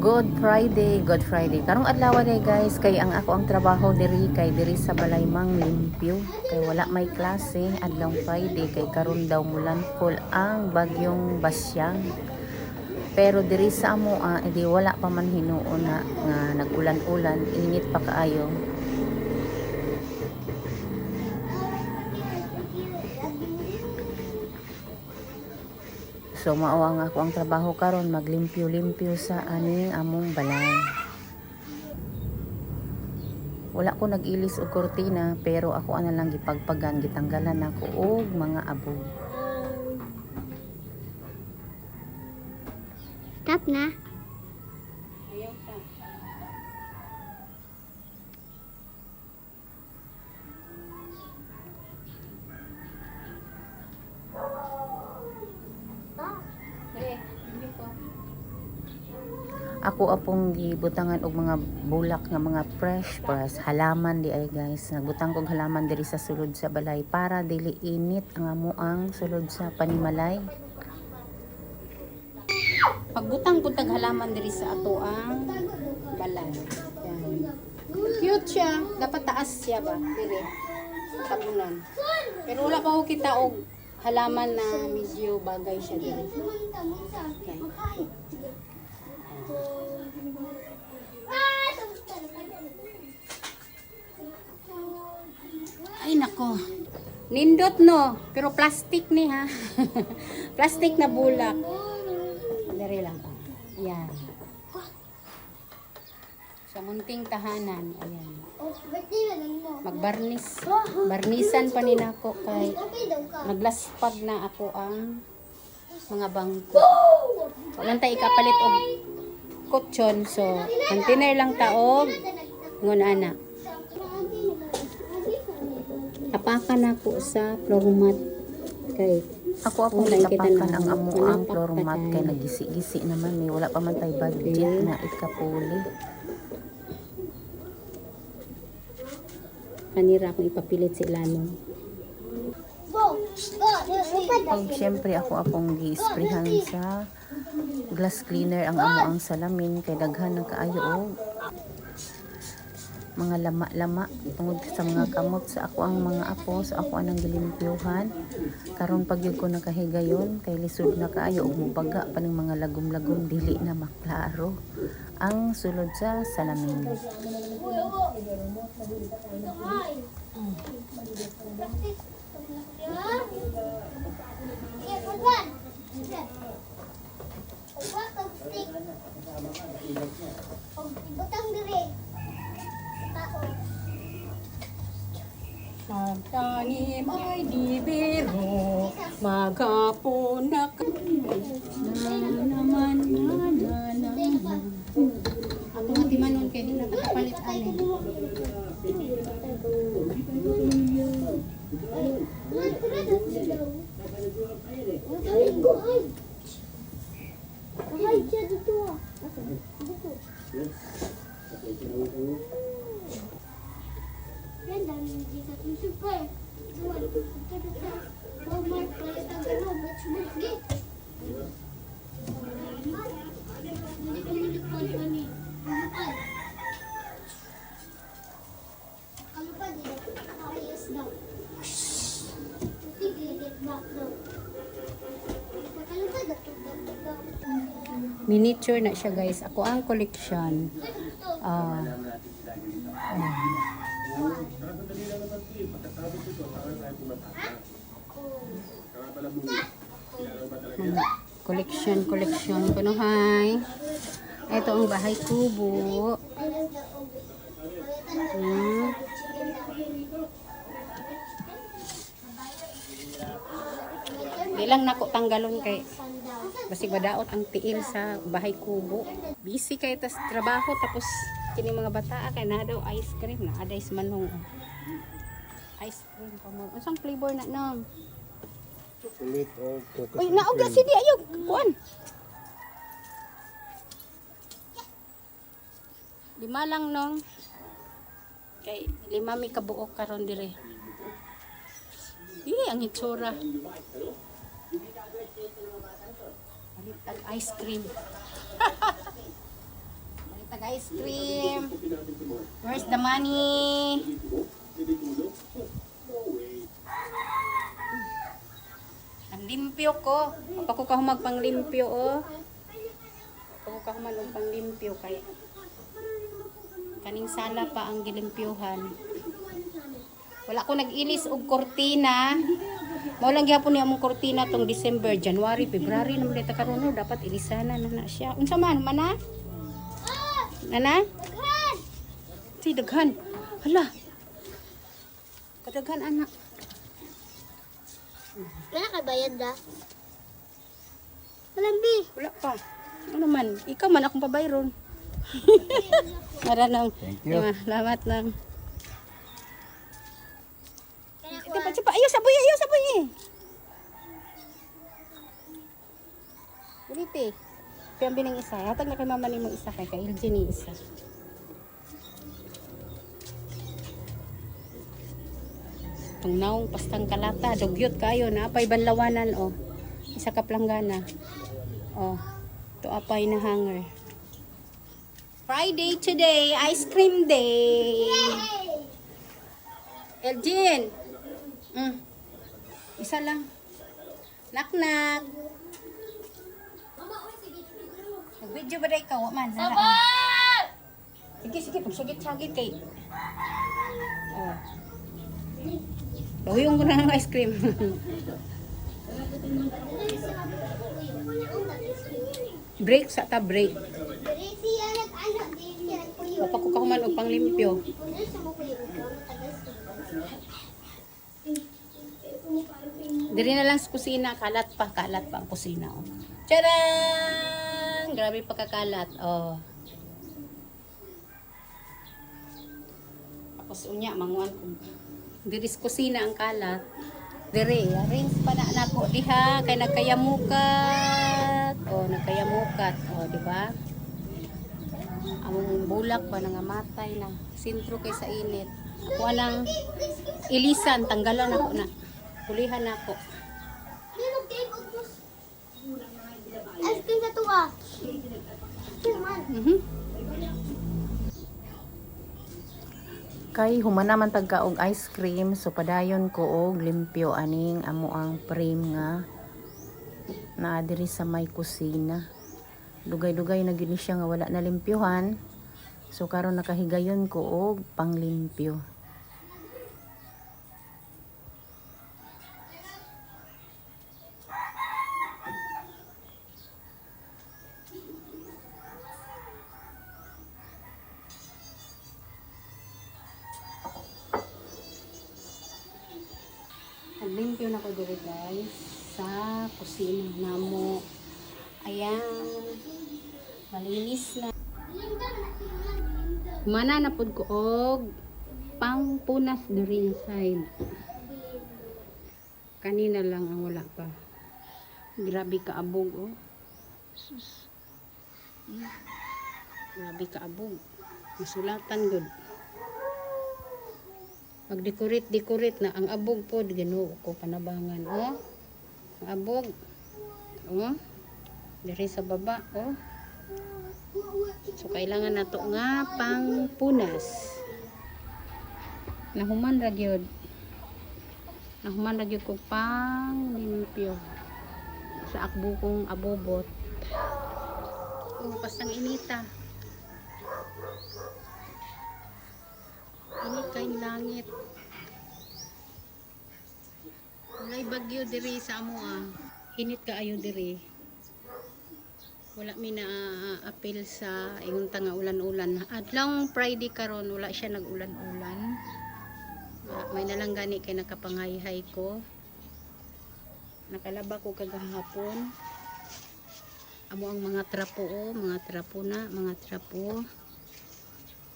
Good Friday. Karong adlaw day guys, kay ang ako ang trabaho diri sa balay mang limpyo. Kay wala may klase adlaw Friday kay karon daw mulanpol ang bagyong Basyang. Pero diri sa amo edi wala pa man hinuon na nga nag-ulan-ulan, init pa kaayo. So mao ang ako ang trabaho karon, maglimpyo-limpyo sa aning among balay. Wala ko nag-ilis og kurtina pero ako ana lang gipagpagan, gitanggalan ako og mga abog. Stop na. Ako apong gibutangan og mga bulak nga mga fresh halaman di ay guys. Nagbutang kog halaman diri sa sulod sa balay para dili init ang amuang sulod sa panimalay. Pagbutang puntag halaman diri sa ato ang balay. Yan. Cute siya. Dapat taas siya ba? Diri. Tabunan. Pero wala pa ko kita og halaman na medyo bagay siya diri. Okay. Ay nako. Nindot no, pero plastic ni ha. Plastic na bulak. Dari lang. Yan. Sa munting tahanan, ayan. Magbarnis. Barnisan pa ni nako kay naglaspag na ako ang mga bangko. Walang tayo ikapalit og kutsyon, so container lang taog ngon ana. Apakan ako sa floor mat kay Ako apong gitapakan ang amuang floor mat kay nagisi-gisi naman may wala pa man tay budget na ikapuli. Kanira akong ipapilit sa ilalim. Pag syempre ako apong gi-sprayhan sa glass cleaner ang amuang salamin kay daghan na kaayo og mga lama-lama tungod sa mga kamot sa ako ang mga apo, sa ako anang gilimpyuhan. Karon pag yun ko nakahigayon kay lisod na kaayo og mubaga pa ning mga lagom-lagom dili na maklaro ang sulod sa salamin. Magtanim ay di biro, maghapon na naman na. Ato nga timanon kay di nakatapalit ani. Miniature na siya guys. Ako ang collection. Collection kuno hay. Ito ang bahay kubo. Di lang nako tanggalon kay basig badaot ang tiil sa bahay kubo. Busy kay tas trabaho tapos kini mga bata kay na daw ice cream na aday manong. Ice cream pa mo. Unsang flavor na nang? Chocolate o coconut. Uy, naog si di ayog. Kuan. 5 lang nong. Kay 5 mi kabuok karon dire. Ang itsura. Ice cream. Tag-ice cream. Where's the money? Ang limpyo ko. Apa ko kahumag pang limpyo, oh. Apa ko kahumag og pang limpyo kay kaning sala pa ang gilimpyuhan. Wala ko nag-ilis og kortina. Mao lang gyapon ni among kortina tong December, January, February naman dito karon no, dapat ilisanan na siya. Unsa man mana? Ana? Si daghan. Hala. Kadaghan anak. Wala ka bayad da? Malambi. Wala pa. Ano man, ikaw man akong pabayron. Maranang. Thank you. Salamat lang. Cepat. Ayo saboy eh. Uliti. Kaya bining isa. Hatag na kay mama ni mo isa kay LG ni isa. Itong naong pastang kalata. Dugyot kayo na. Apay banlawanan oh. Isa ka planggana. Oh. Ito apay na hanger. Friday today. Ice cream day. Elgin. Isa lang. Knock. Nag-video ba na ikaw? Man, sige. Pagsagit-sagit kay. Oh. Bawiyong ko na ng ice cream. Break sa ta break. Papa ko kahuman og panglimpyo. Diri na lang sa kusina, kalat pa ang kusina. Oh. Tadaan! Grabe pa kakalat. Oh. Tapos unya, manguan ko. Diri sa kusina ang kalat. Diri, rinse pa na nako diha kay nagkayamukat. Oh, nagkayamukat. Oh, di ba? Ang bulak ba nangamatay na. Sintro kay sa init. Ako anang ilisan, tanggalan ako na. Pulihan ako. Ice cream na to ah. Kay humana man tagka og ice cream, so padayon ko og limpyo aning amo ang frame nga naa diri sa may kusina. Dugay-dugay na gyud ni siya nga wala na limpyuhan. So karon nakahigayon ko og panglimpyo. Naglimpyo na ko dito guys sa kusina namo. Ayan. Malinis na. Mana na pud ko og pangpunas diri inside. Kanina lang ang wala pa. Grabe ka abog oh. Sus. Grabe ka abog. Masulatan gud. Pag-decorate na ang abog po, Ginoo ko panabangan, oh. Ang abog. Oh. Diri sa baba, oh. So kailangan nato nga pang punas. Nahuman ra gyud. Nahuman ra gyud ko pang limpyo sa akbo kong abobot. Oh, pastang inita. Init kay langit. Walay bagyo diri sa amo ah. Init kaayo diri. Wala mi na apil sa ingon ta nga ulan-ulan. Adlaw Friday karon wala siya nag-ulan-ulan. May nalang gani kay nakapangayhay ko. Nakalaba ko kagahapon. Amo ang mga trapo oh, mga trapo.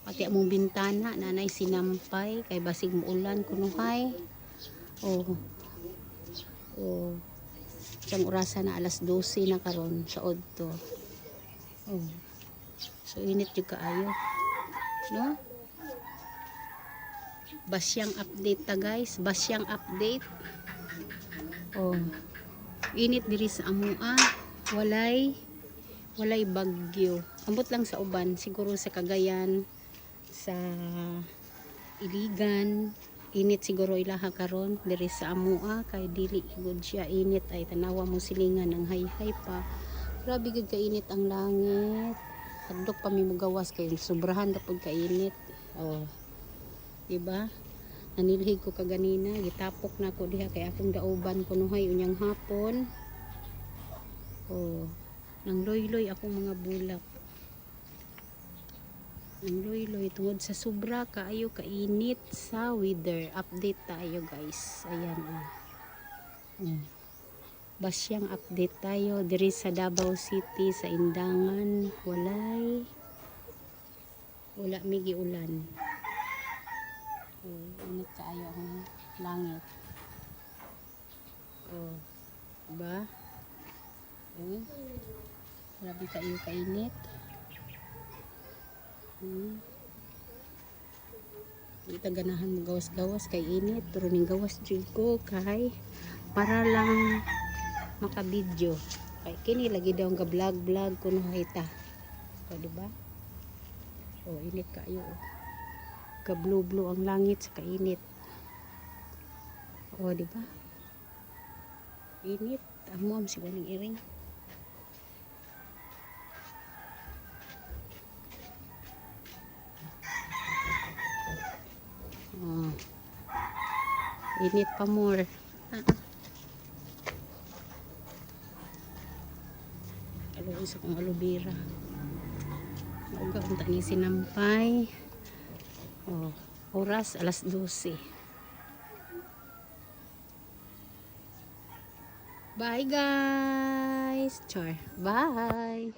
Pati among bintana nanay sinampay kay basig muulan kunuhay. Oh. Isang orasa na alas 12 na karon sa odto. Oh. So init jud kaayo. No? Basyang update ta guys, basyang update. Oh. Init diri sa amoa. walay bagyo. Ambot lang sa uban, siguro sa Cagayan, sa Iligan, init siguro ilaha karon diri sa amua kay dili gud siya init ay tanawa mo silingan ang hay-hay pa. Grabe gud kainit ang langit. Hadlok pa mi mugawas kay sobrahan na pud kainit. Oh. Diba? Nanilhig ko kaganina, gitapok na ko diha kay akong dauban kunuhay unyang hapon. Oh. Nang loy-loy akong mga bulak. Nang loy-loy tungod sa sobra kaayo kainit sa weather. Update tayo guys. Ayan oh. Basyang update tayo diri sa Davao City sa Indangan. Wala migi ulan. Oh, init kaayo ang langit. Oh. Diba? Oh. Grabe kayo kainit. Hindi ta ganahan mo gawas-gawas kay init. Pero ning gawas dyan ko kay para lang makabidyo. Kay kini lagi daw nga vlog kuno hayta. O diba? O init kayo. Ka blue ang langit sa kainit. O diba? Init. Amo am si galing iring. Oh. Init pa more. Aluin sa kong aloe vera. Mauga kung tani sinampay. Oh, oras alas 12. Bye guys. Char. Bye.